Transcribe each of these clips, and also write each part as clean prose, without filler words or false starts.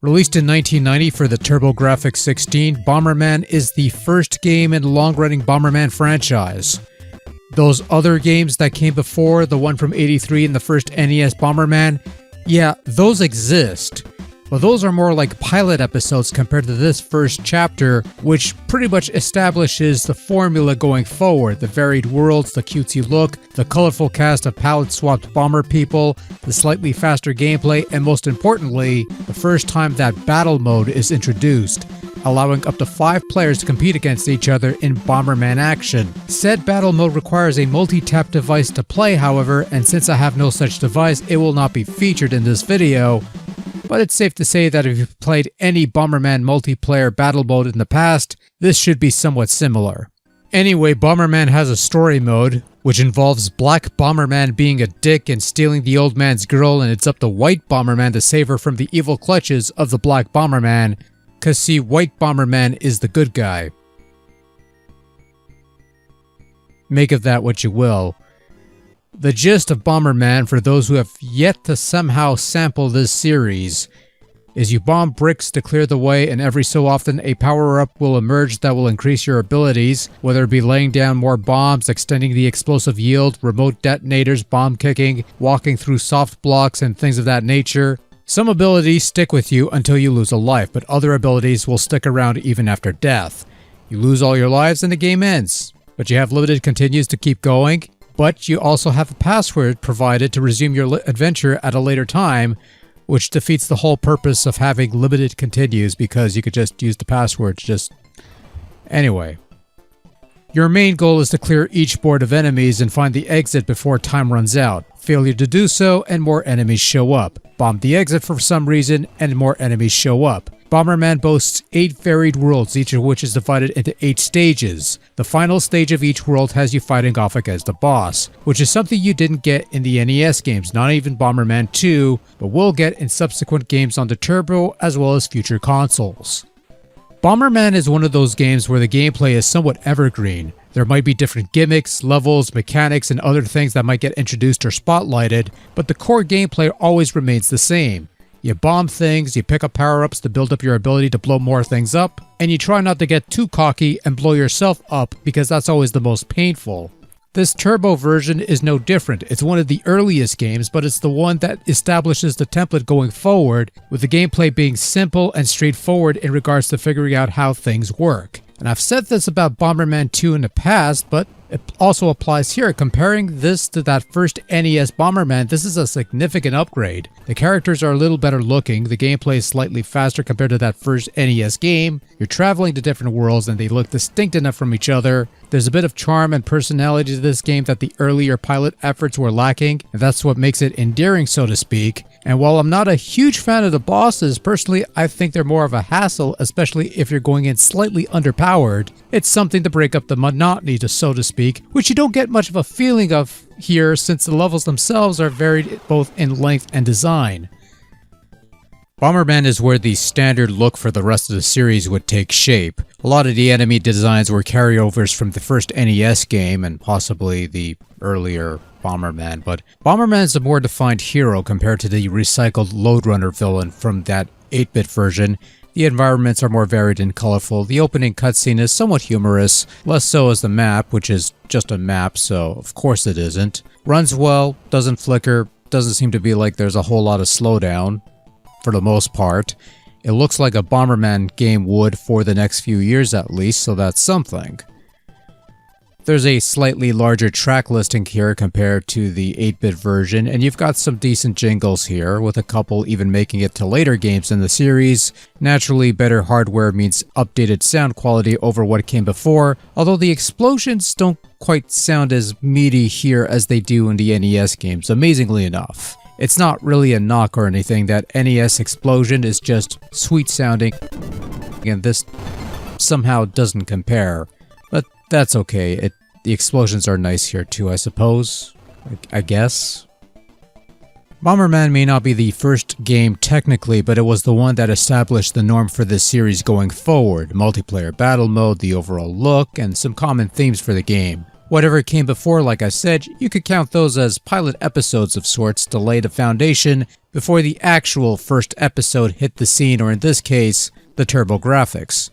Released in 1990 for the TurboGrafx-16, Bomberman is the first game in the long-running Bomberman franchise. Those other games that came before, the one from '83 and the first NES Bomberman, yeah, those exist. But those are more like pilot episodes compared to this first chapter, which pretty much establishes the formula going forward. The varied worlds, the cutesy look, the colorful cast of palette-swapped bomber people, the slightly faster gameplay, and most importantly, the first time that battle mode is introduced, allowing up to 5 players to compete against each other in Bomberman action. Said battle mode requires a multi-tap device to play, however, and since I have no such device, it will not be featured in this video. But it's safe to say that if you've played any Bomberman multiplayer battle mode in the past, this should be somewhat similar. Anyway, Bomberman has a story mode, which involves Black Bomberman being a dick and stealing the old man's girl, and it's up to White Bomberman to save her from the evil clutches of the Black Bomberman, cause see, White Bomberman is the good guy. Make of that what you will. The gist of Bomberman, for those who have yet to somehow sample this series, is you bomb bricks to clear the way, and every so often a power-up will emerge that will increase your abilities, whether it be laying down more bombs, extending the explosive yield, remote detonators, bomb kicking, walking through soft blocks, and things of that nature. Some abilities stick with you until you lose a life, but other abilities will stick around even after death. You lose all your lives and the game ends, but you have limited continues to keep going. But you also have a password provided to resume your adventure at a later time, which defeats the whole purpose of having limited continues because you could just use the password to just... Anyway. Your main goal is to clear each board of enemies and find the exit before time runs out. Failure to do so and more enemies show up. Bomb the exit for some reason and more enemies show up. Bomberman boasts 8 varied worlds, each of which is divided into 8 stages. The final stage of each world has you fighting off against a boss, which is something you didn't get in the NES games, not even Bomberman 2, but will get in subsequent games on the Turbo as well as future consoles. Bomberman is one of those games where the gameplay is somewhat evergreen. There might be different gimmicks, levels, mechanics, and other things that might get introduced or spotlighted, but the core gameplay always remains the same. You bomb things, you pick up power-ups to build up your ability to blow more things up, and you try not to get too cocky and blow yourself up because that's always the most painful. This Turbo version is no different. It's one of the earliest games, but it's the one that establishes the template going forward, with the gameplay being simple and straightforward in regards to figuring out how things work. And I've said this about Bomberman 2 in the past, but it also applies here. Comparing this to that first NES Bomberman, this is a significant upgrade. The characters are a little better looking, the gameplay is slightly faster compared to that first NES game, you're traveling to different worlds and they look distinct enough from each other. There's a bit of charm and personality to this game that the earlier pilot efforts were lacking, and that's what makes it endearing, so to speak. And while I'm not a huge fan of the bosses, personally I think they're more of a hassle, especially if you're going in slightly underpowered. It's something to break up the monotony, so to speak, which you don't get much of a feeling of here since the levels themselves are varied both in length and design. Bomberman is where the standard look for the rest of the series would take shape. A lot of the enemy designs were carryovers from the first NES game and possibly the earlier Bomberman, but Bomberman is a more defined hero compared to the recycled Loadrunner villain from that 8-bit version. The environments are more varied and colorful, the opening cutscene is somewhat humorous, less so as the map, which is just a map, so of course it isn't. Runs well, doesn't flicker, doesn't seem to be like there's a whole lot of slowdown, for the most part. It looks like a Bomberman game would for the next few years at least, so that's something. There's a slightly larger track listing here compared to the 8-bit version, and you've got some decent jingles here, with a couple even making it to later games in the series. Naturally, better hardware means updated sound quality over what came before, although the explosions don't quite sound as meaty here as they do in the NES games, amazingly enough. It's not really a knock or anything, that NES explosion is just sweet sounding, and this somehow doesn't compare. But that's okay, the explosions are nice here too, I suppose. I guess. Bomberman may not be the first game technically, but it was the one that established the norm for this series going forward. Multiplayer battle mode, the overall look, and some common themes for the game. Whatever came before, like I said, you could count those as pilot episodes of sorts to lay the foundation before the actual first episode hit the scene, or in this case, the TurboGrafx.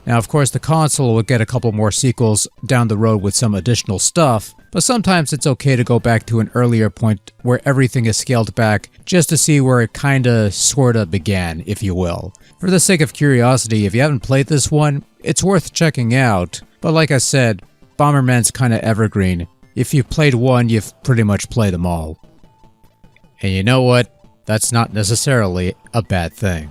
Now, of course, the console will get a couple more sequels down the road with some additional stuff, but sometimes it's okay to go back to an earlier point where everything is scaled back just to see where it kinda sorta began, if you will. For the sake of curiosity, if you haven't played this one, it's worth checking out, but like I said, Bomberman's kinda evergreen. If you've played one, you've pretty much played them all. And you know what? That's not necessarily a bad thing.